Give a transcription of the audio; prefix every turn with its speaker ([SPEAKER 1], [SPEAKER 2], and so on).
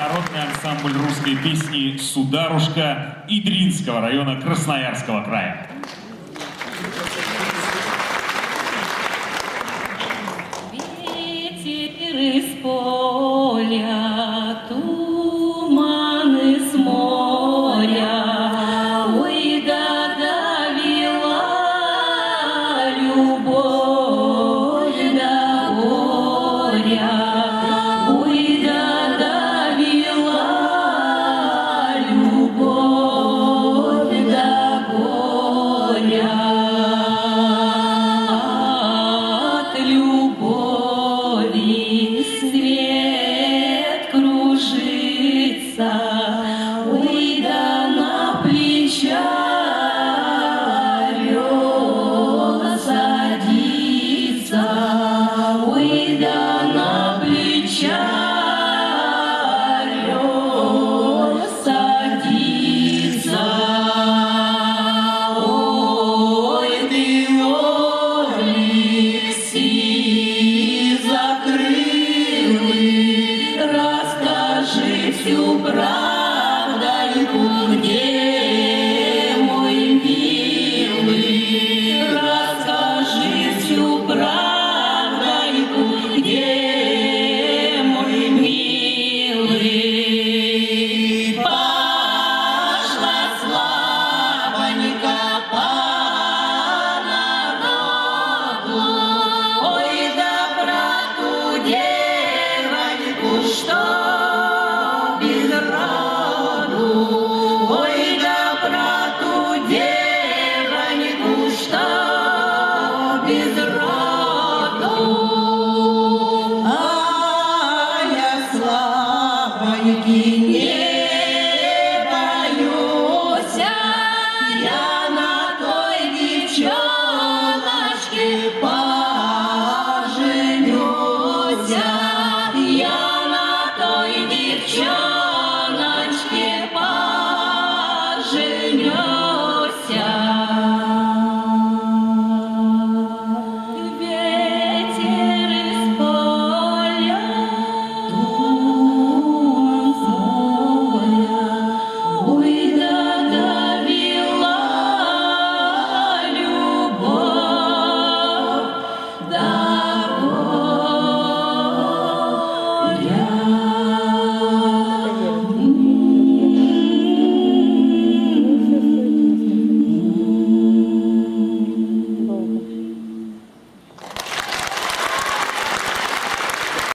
[SPEAKER 1] народный ансамбль русской песни «Сударушка» Идринского района Красноярского края.
[SPEAKER 2] Ветер из поля, туман из моря, ой, да довела любовь до горя, ой, да довела любовь до горя. От любови свет кружится, ой, да на плеча орел садится, ой, да на плеча орел садится. Ой, ты орлик сизокрылый, расскажи всю правдоньку, где мой милый, расскажи всю правдоньку, где мой милый. Пошла славонька по народу, ой, да брату девоньку, что без роду, ой, да брату девоньку, что без роду. А я славоньки